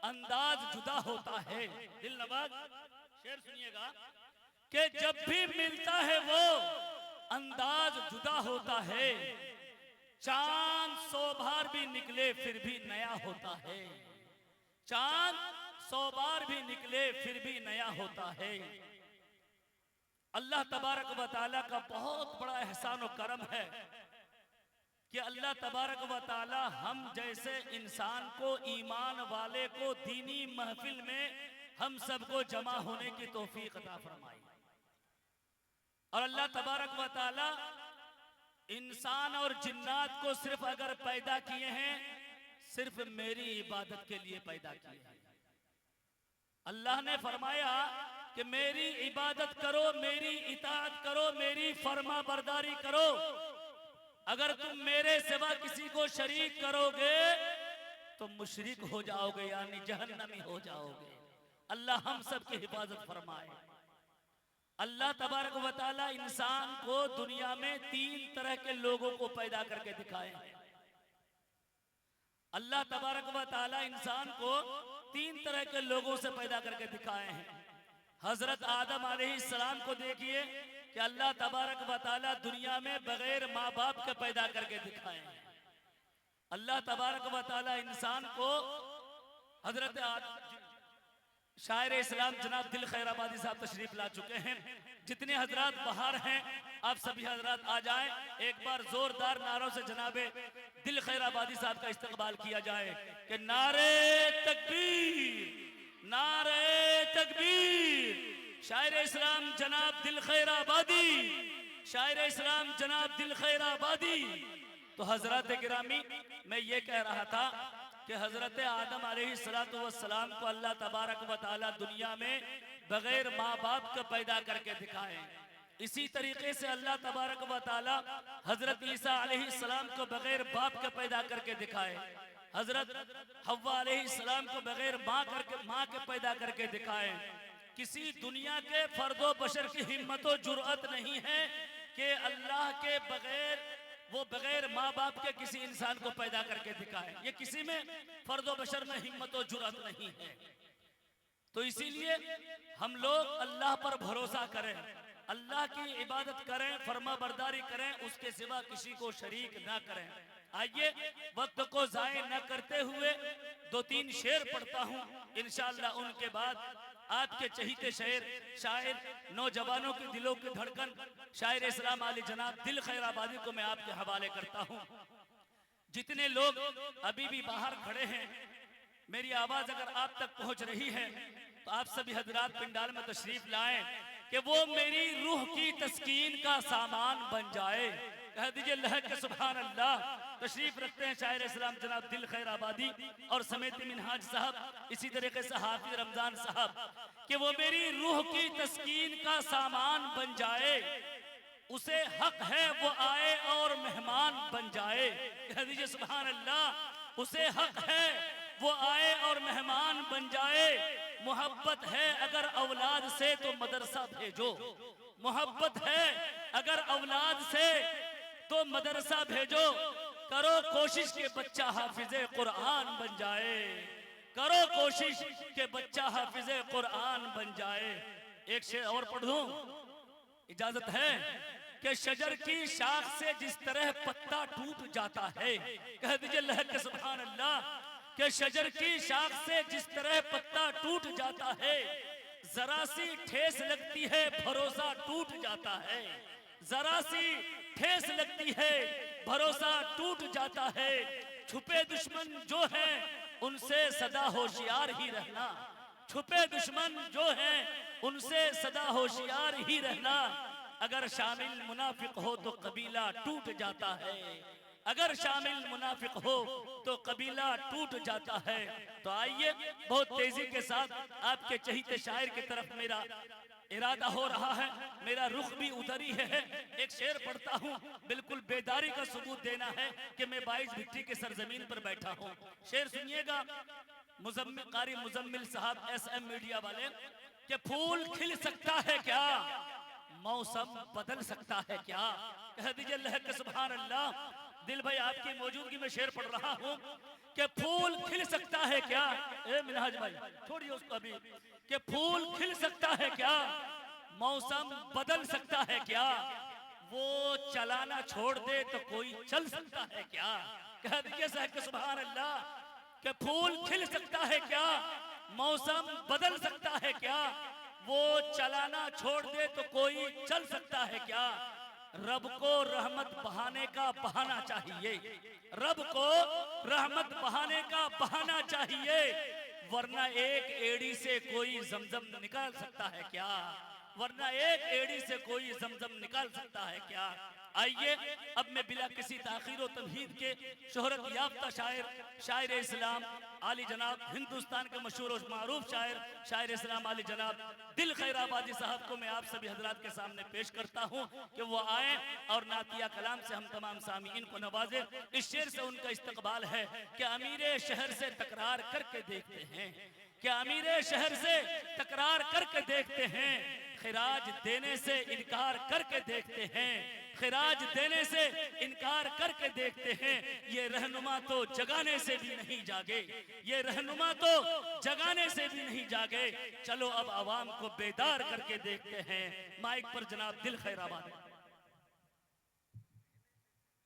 अंदाज जुदा होता है। दिल नवाज शेर सुनिएगा कि जब भी मिलता है वो अंदाज जुदा होता है, चांद 100 बार भी निकले फिर भी नया होता है, चांद 100 बार भी निकले फिर भी नया होता है। अल्लाह तबारक व तआला का बहुत बड़ा एहसान और करम है कि अल्लाह तबारक व तआला हम जैसे इंसान को, ईमान वाले को दीनी महफिल में हम सबको जमा होने की तौफीक अता फरमाई। और अल्लाह तबारक व तआला इंसान और जिन्नात को सिर्फ अगर पैदा किए हैं, सिर्फ मेरी इबादत के लिए पैदा किए हैं। अल्लाह ने फरमाया कि मेरी इबादत करो, मेरी इताअत करो, मेरी फर्मा बरदारी करो। अगर तुम मेरे सिवा किसी को शरीक करोगे तो मुशरिक हो जाओगे, यानी जहन्नमी हो जाओगे। अल्लाह हम सब की हिफाजत फरमाए। अल्लाह तबारक व तआला इंसान को दुनिया में 3 तरह के लोगों को पैदा करके दिखाए हैं। अल्लाह तबारक व तआला इंसान को 3 तरह के लोगों से पैदा करके दिखाए हैं। हजरत आदम अलैहिस्सलाम को देखिए कि अल्लाह तबारक व तआला दुनिया में बगैर माँ बाप के पैदा करके दिखाए हैं। अल्लाह तबारक व तआला इंसान को हजरत शायर इस्लाम जनाब दिल खैराबादी साहब तशरीफ ला चुके हैं। जितने हजरात बाहर हैं आप सभी हजरात आ जाएं, एक बार जोरदार नारों से जनाबे दिल खैराबादी साहब का इस्तकबाल किया जाए कि नारे तकबीर, नारे तकबीर। शायर इस्लाम जनाब दिल खैराबादी, शायर इस्लाम जनाब दिल खैराबादी। तो हजरत गिरामी, मैं ये कह रहा था कि हजरत आदम अलैहिस्सलातु वस्सलाम को अल्लाह तबारक व तआला दुनिया में बगैर माँ बाप के पैदा करके दिखाए। इसी तरीके से अल्लाह तबारक व तआला हजरत ईसा अलैहिस्सलाम को बगैर बाप के पैदा करके दिखाए। हजरत हव्वा अलैहिस्सलाम को बगैर माँ के पैदा करके दिखाए। किसी दुनिया के फर्दो बशर की हिम्मत और जुर्अत नहीं है कि अल्लाह के बगैर, वो बगैर माँ बाप के किसी इंसान को पैदा करके दिखाए। ये किसी में फर्दो बशर में हिम्मत और जुर्अत नहीं है। तो इसीलिए हम लोग अल्लाह पर भरोसा करें, अल्लाह की इबादत करें, फर्मा बरदारी करें, उसके सिवा किसी को शरीक ना करें। आइए वक्त को जाये न करते हुए 2-3 शेर पढ़ता हूँ, इंशाअल्लाह उनके बाद आपके चहीते शायर नौजवानों के दिलों की धड़कन शायर इस्लाम आली जनाब दिल खैराबादी को मैं आपके हवाले करता हूँ। जितने लोग अभी भी बाहर खड़े हैं, मेरी आवाज अगर आप तक पहुंच रही है तो आप सभी हजरात पिंडाल में तशरीफ लाएं कि वो मेरी रूह की तस्कीन का सामान बन जाए। कह दीजिए लहक के सुभान अल्लाह। तशरीफ रखते हैं शायर इस्लाम जनाब दिल खैराबादी और समेत मिनहाज साहब, इसी तरीके से हाफिज रमजान साहब, कि वो मेरी रूह की तस्कीन का सामान बन जाए। उसे हक है वो आए और मेहमान बन जाए। कह दीजिए सुभान अल्लाह। उसे हक है वो आए और मेहमान बन जाए। मोहब्बत है अगर औलाद से तो मदरसा भेजो, मोहब्बत है अगर औलाद से तो मदरसा भेजो। करो कोशिश के बच्चा हाफिजे कुरान बन जाए, करो कोशिश के बच्चा हाफिजे कुरान बन जाए। एक शेर और पढ़ दूं, इजाजत है? कि शजर की शाख से जिस तरह पत्ता टूट जाता है, कह दीजिए लहक के सुभान अल्लाह। कि शजर की शाख से जिस तरह पत्ता टूट जाता है, जरा सी ठेस लगती है भरोसा टूट जाता है, जरा सी ठेस लगती है भरोसा टूट जाता है। छुपे दुश्मन जो हैं उनसे सदा होशियार ही रहना, छुपे दुश्मन जो हैं उनसे सदा होशियार ही रहना। अगर शामिल मुनाफिक हो तो कबीला टूट जाता है, अगर शामिल मुनाफिक हो तो कबीला टूट जाता है। तो आइए बहुत तेजी के साथ आपके चहीते शायर की तरफ मेरा इरादा हो रहा है, मेरा रुख भी उधर ही है। एक शेर पढ़ता हूँ, बिल्कुल बेदारी का सबूत देना है कि मैं 22 भिट्टी के सरजमीन पर बैठा हूँ। शेर सुनिएगा, मुजम्मिल कारी मुजम्मिल साहब SM मीडिया वाले, कि फूल खिल सकता है क्या, मौसम बदल सकता है क्या। कह दीजिए लहक सुभान अल्लाह। दिल भाई आपकी मौजूदगी में शेर पढ़ रहा हूँ कि फूल खिल सकता है क्या, ए मिनहाज भाई छोड़िए उसको अभी, कि फूल खिल सकता है क्या, मौसम बदल सकता है क्या, वो चलाना छोड़ दे तो कोई चल सकता है क्या। कह दीजिए साहब कि सुभान अल्लाह, कि फूल खिल सकता है क्या, मौसम बदल सकता है क्या, वो चलाना छोड़ दे तो कोई चल सकता है क्या। रब को रहमत बहाने का बहाना चाहिए, रब को रहमत बहाने का बहाना चाहिए, वरना एक एड़ी से कोई जमजम निकाल सकता है क्या, वरना एक एड़ी से कोई जमजम निकाल सकता है क्या। आइए अब मैं बिला किसी ताखीर व तमहीद के शोहरत याफ्ता शायर, शायर इस्लाम आली जनाब, हिंदुस्तान के मशहूर और मारूफ शायर, शायर इस्लाम आली जनाब दिल खैराबादी साहब को मैं आप सभी हजरात के सामने पेश करता हूँ कि वो आए और नातिया कलाम से हम तमाम सामीन को नवाजे। इस शेर से उनका इस्तकबाल है कि अमीर शहर से तकरार करके देखते हैं, कि अमीर शहर से तकरार करके देखते हैं, खिराज देने से इनकार करके देखते हैं, खिराज देने से इनकार करके देखते हैं। ये रहनुमा तो जगाने से भी नहीं जागे, ये रहनुमा तो जगाने से भी नहीं जागे। चलो अब आवाम को बेदार करके देखते हैं। माइक पर जनाब दिल खैराबाद।